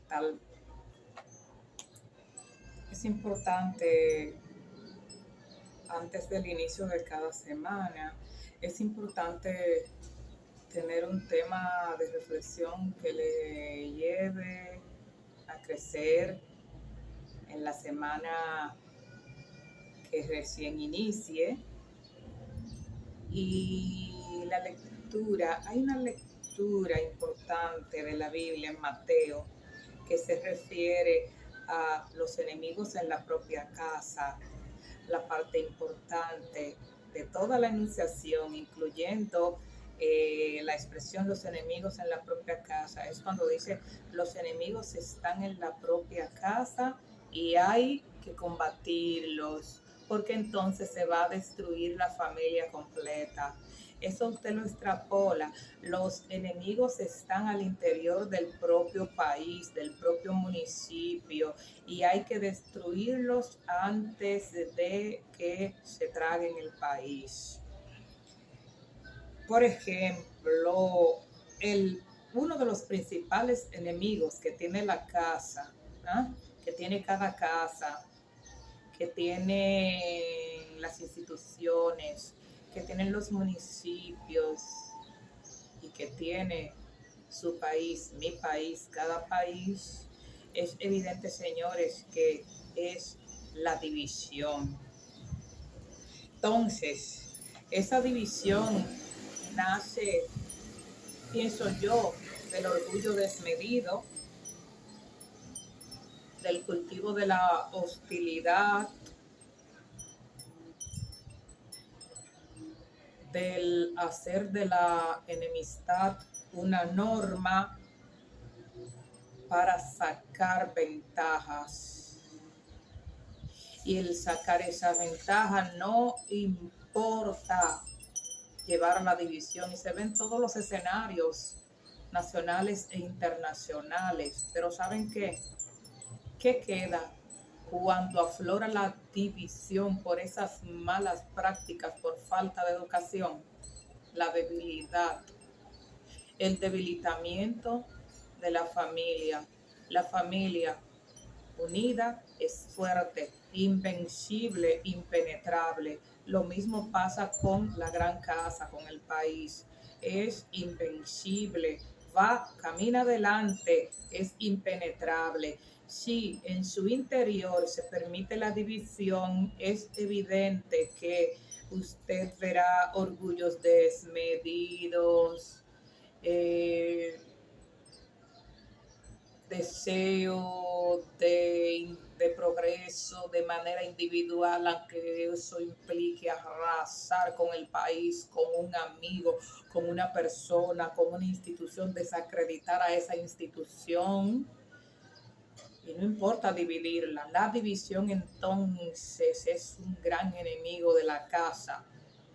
tal. Es importante, antes del inicio de cada semana, es importante tener un tema de reflexión que le lleve a crecer en la semana que recién inicie. Y la lectura, hay una lectura importante de la Biblia en Mateo que se refiere a los enemigos en la propia casa, la parte importante de toda la enunciación, incluyendo la expresión los enemigos en la propia casa. Es cuando dice los enemigos están en la propia casa y hay que combatirlos, porque entonces se va a destruir la familia completa. Eso usted lo extrapola. Los enemigos están al interior del propio país, del propio municipio, y hay que destruirlos antes de que se traguen el país. Por ejemplo, uno de los principales enemigos que tiene la casa, ¿ah? Que tiene cada casa, que tienen las instituciones, que tienen los municipios y que tiene su país, mi país, cada país, es evidente, señores, que es la división. Entonces, esa división nace, pienso yo, del orgullo desmedido, del cultivo de la hostilidad, del hacer de la enemistad una norma para sacar ventajas. Y el sacar esa ventaja no importa llevar la división, y se ven todos los escenarios nacionales e internacionales. Pero ¿saben qué? ¿Qué queda cuando aflora la división por esas malas prácticas, por falta de educación? La debilidad, el debilitamiento de la familia. La familia unida es fuerte, invencible, impenetrable. Lo mismo pasa con la gran casa, con el país. Es invencible, va, camina adelante, es impenetrable. Si en su interior se permite la división, es evidente que usted verá orgullos desmedidos, eh, deseo de progreso de manera individual, aunque eso implique arrasar con el país, con un amigo, con una persona, con una institución, desacreditar a esa institución. Y no importa dividirla. La división entonces es un gran enemigo de la casa,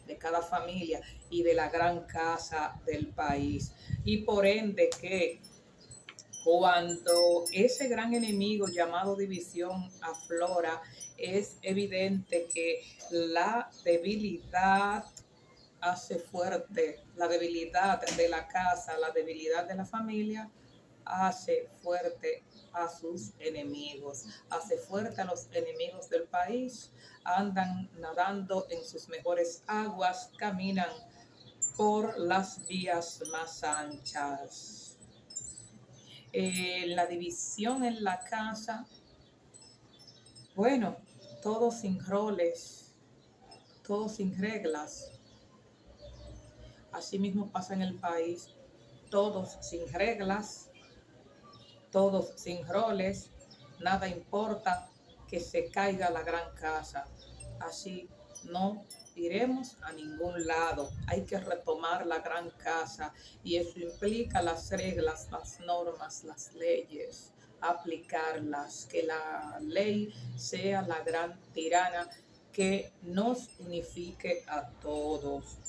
de cada familia y de la gran casa del país. Y por ende que cuando ese gran enemigo llamado división aflora, es evidente que la debilidad hace fuerte, la debilidad de la casa, la debilidad de la familia, hace fuerte a sus enemigos, hace fuerte a los enemigos del país, andan nadando en sus mejores aguas, caminan por las vías más anchas. La división en la casa, bueno, todos sin roles, todos sin reglas. Así mismo pasa en el país, todos sin reglas, todos sin roles, nada importa que se caiga la gran casa. Así no iremos a ningún lado. Hay que retomar la gran casa y eso implica las reglas, las normas, las leyes, aplicarlas, que la ley sea la gran tirana que nos unifique a todos.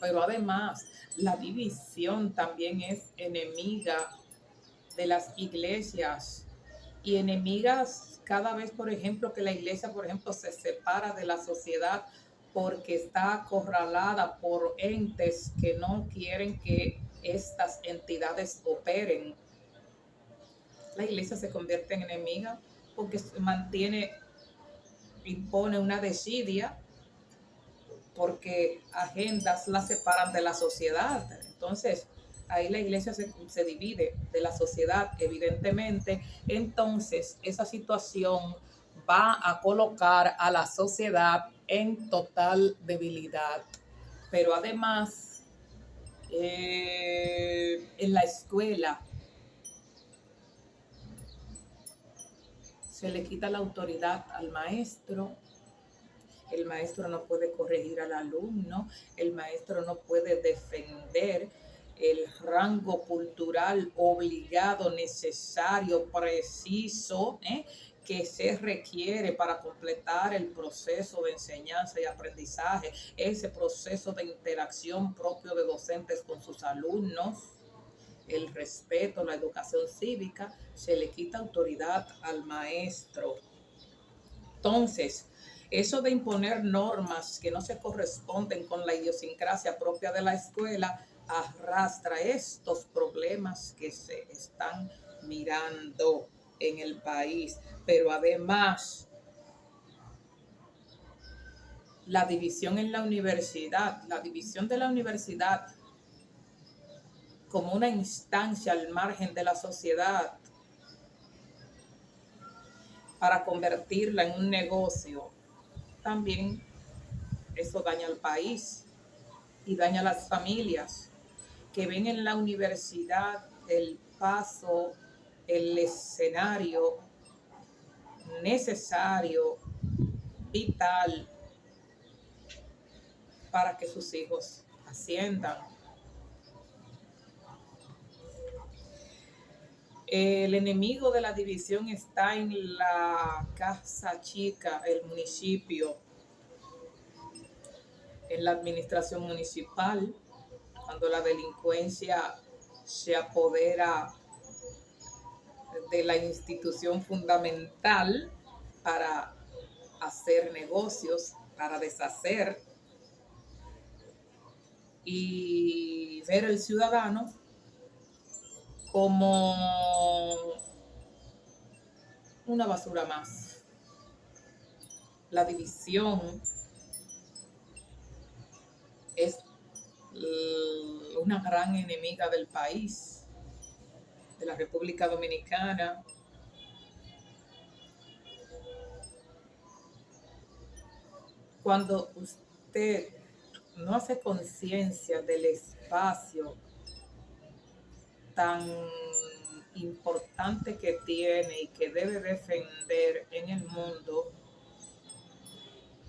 Pero además, la división también es enemiga de las iglesias y enemigas cada vez, por ejemplo, que la iglesia, por ejemplo, se separa de la sociedad porque está acorralada por entes que no quieren que estas entidades operen. La iglesia se convierte en enemiga porque impone una desidia, porque agendas la separan de la sociedad. Entonces, ahí la iglesia se divide de la sociedad, evidentemente. Entonces, esa situación va a colocar a la sociedad en total debilidad. Pero además, en la escuela se le quita la autoridad al maestro. El maestro no puede corregir al alumno, el maestro no puede defender el rango cultural obligado, necesario, preciso, que se requiere para completar el proceso de enseñanza y aprendizaje, ese proceso de interacción propio de docentes con sus alumnos, el respeto, la educación cívica. Se le quita autoridad al maestro. Entonces, eso de imponer normas que no se corresponden con la idiosincrasia propia de la escuela arrastra estos problemas que se están mirando en el país. Pero además, la división en la universidad, la división de la universidad como una instancia al margen de la sociedad para convertirla en un negocio, también eso daña al país y daña a las familias que ven en la universidad el paso, el escenario necesario, vital, para que sus hijos asciendan. El enemigo de la división está en la casa chica, el municipio, en la administración municipal, cuando la delincuencia se apodera de la institución fundamental para hacer negocios, para deshacer, y ver al ciudadano como una basura más. La división es una gran enemiga del país, de la República Dominicana. Cuando usted no hace conciencia del espacio tan importante que tiene y que debe defender en el mundo,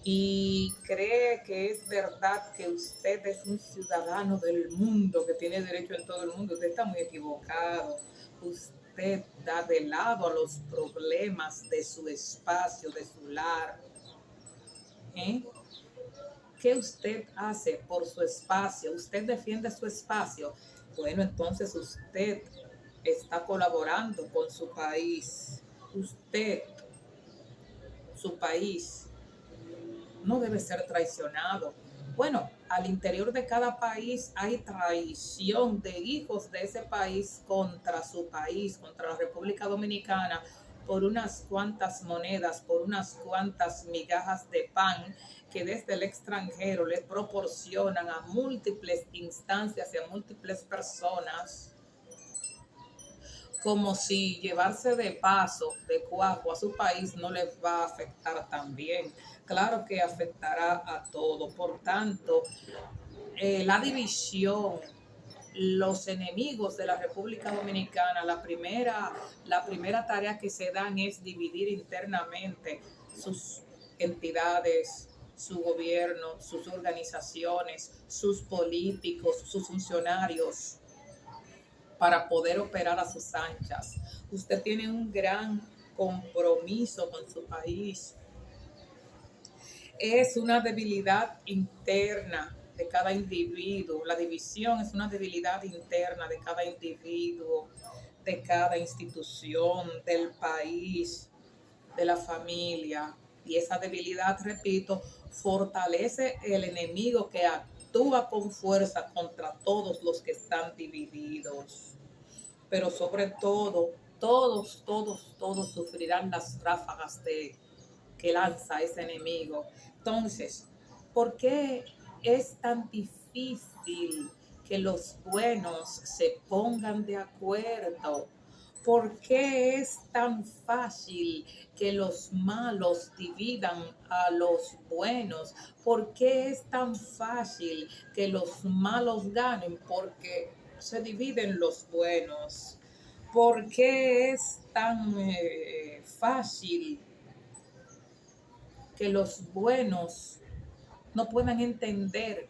y cree que es verdad que usted es un ciudadano del mundo, que tiene derecho en todo el mundo, usted está muy equivocado. Usted da de lado a los problemas de su espacio, de su lar. ¿Qué usted hace por su espacio? ¿Usted defiende su espacio? Bueno, entonces usted está colaborando con su país. Usted, su país, no debe ser traicionado. Bueno, al interior de cada país hay traición de hijos de ese país, contra la República Dominicana, por unas cuantas monedas, por unas cuantas migajas de pan que desde el extranjero le proporcionan a múltiples instancias y a múltiples personas, como si llevarse de paso, de cuajo a su país no les va a afectar también. Claro que afectará a todo. Por tanto, la división, los enemigos de la República Dominicana, la primera tarea que se dan es dividir internamente sus entidades, su gobierno, sus organizaciones, sus políticos, sus funcionarios, para poder operar a sus anchas. Usted tiene un gran compromiso con su país. Es una debilidad interna de cada individuo. La división es una debilidad interna de cada individuo, de cada institución, del país, de la familia. Y esa debilidad, repito, fortalece el enemigo que actúa con fuerza contra todos los que están divididos. Pero sobre todo, todos sufrirán las ráfagas que lanza ese enemigo. Entonces, ¿por qué es tan difícil que los buenos se pongan de acuerdo? ¿Por qué es tan fácil que los malos dividan a los buenos? ¿Por qué es tan fácil que los malos ganen? Porque se dividen los buenos. ¿Por qué es tan fácil que los buenos no puedan entender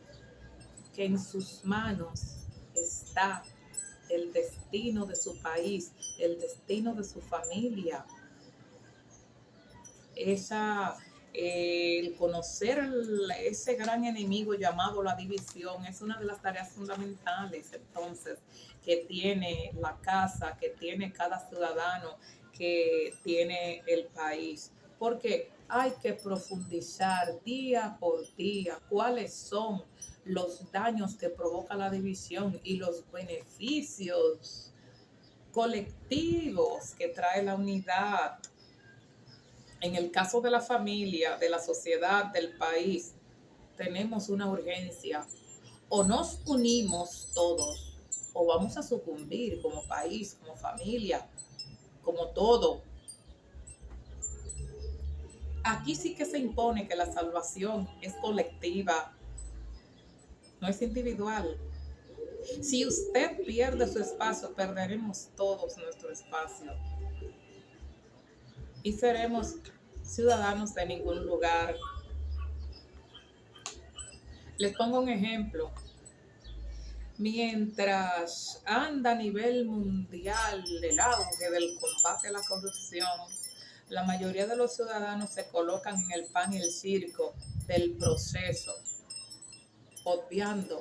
que en sus manos está el destino de su país, el destino de su familia? El conocer ese gran enemigo llamado la división es una de las tareas fundamentales entonces que tiene la casa, que tiene cada ciudadano, que tiene el país, porque hay que profundizar día por día cuáles son los daños que provoca la división y los beneficios colectivos que trae la unidad. En el caso de la familia, de la sociedad, del país, tenemos una urgencia. O nos unimos todos, o vamos a sucumbir como país, como familia, como todo. Aquí sí que se impone que la salvación es colectiva, no es individual. Si usted pierde su espacio, perderemos todos nuestro espacio y seremos ciudadanos de ningún lugar. Les pongo un ejemplo. Mientras anda a nivel mundial el auge del combate a la corrupción, la mayoría de los ciudadanos se colocan en el pan y el circo del proceso, obviando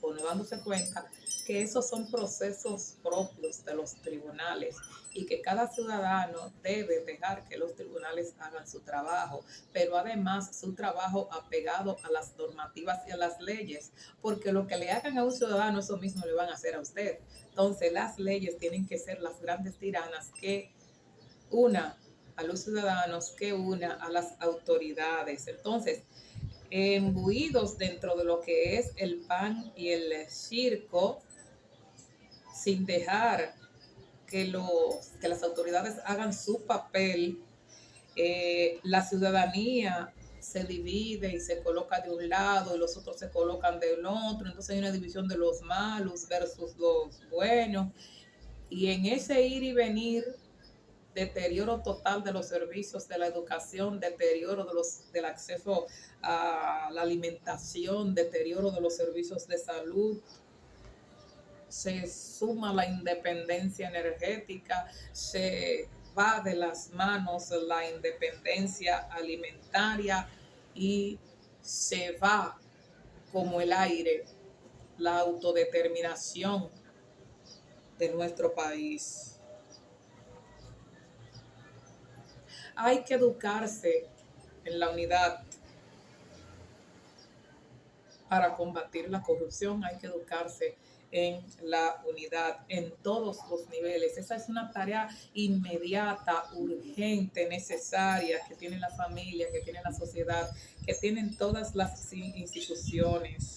o no dándose cuenta que esos son procesos propios de los tribunales y que cada ciudadano debe dejar que los tribunales hagan su trabajo, pero además su trabajo apegado a las normativas y a las leyes, porque lo que le hagan a un ciudadano, eso mismo le van a hacer a usted. Entonces las leyes tienen que ser las grandes tiranas que una a los ciudadanos, que una a las autoridades. Entonces, imbuidos dentro de lo que es el pan y el circo, sin dejar que las autoridades hagan su papel, la ciudadanía se divide y se coloca de un lado y los otros se colocan del otro, entonces hay una división de los malos versus los buenos, y en ese ir y venir, deterioro total de los servicios de la educación, deterioro del acceso a la alimentación, deterioro de los servicios de salud. Se suma la independencia energética, se va de las manos la independencia alimentaria y se va como el aire la autodeterminación de nuestro país. Hay que educarse en la unidad para combatir la corrupción, hay que educarse en la unidad en todos los niveles. Esa es una tarea inmediata, urgente, necesaria que tiene la familia, que tiene la sociedad, que tienen todas las instituciones.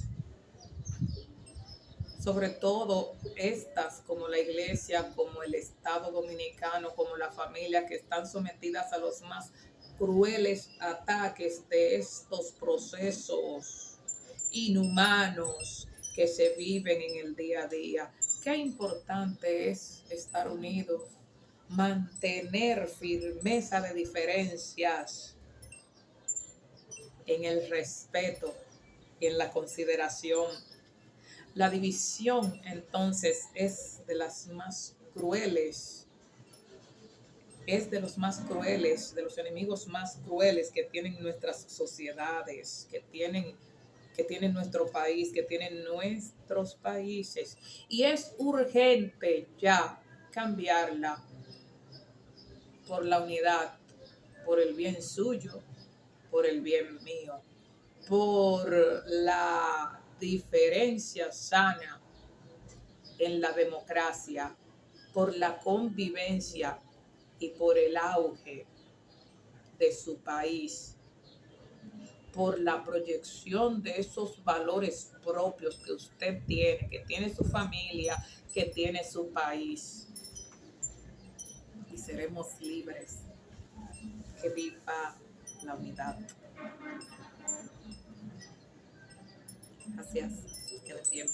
Sobre todo estas, como la iglesia, como el Estado dominicano, como la familia, que están sometidas a los más crueles ataques de estos procesos inhumanos que se viven en el día a día. Qué importante es estar unidos, mantener firmeza de diferencias en el respeto y en la consideración. La división, entonces, es de las más crueles, es de los más crueles, de los enemigos más crueles que tienen nuestras sociedades, que tienen nuestro país, que tienen nuestros países. Y es urgente ya cambiarla por la unidad, por el bien suyo, por el bien mío, por la diferencia sana en la democracia, por la convivencia y por el auge de su país, por la proyección de esos valores propios que usted tiene, que tiene su familia, que tiene su país. Y seremos libres. Que viva la unidad. Gracias. Que queden bien.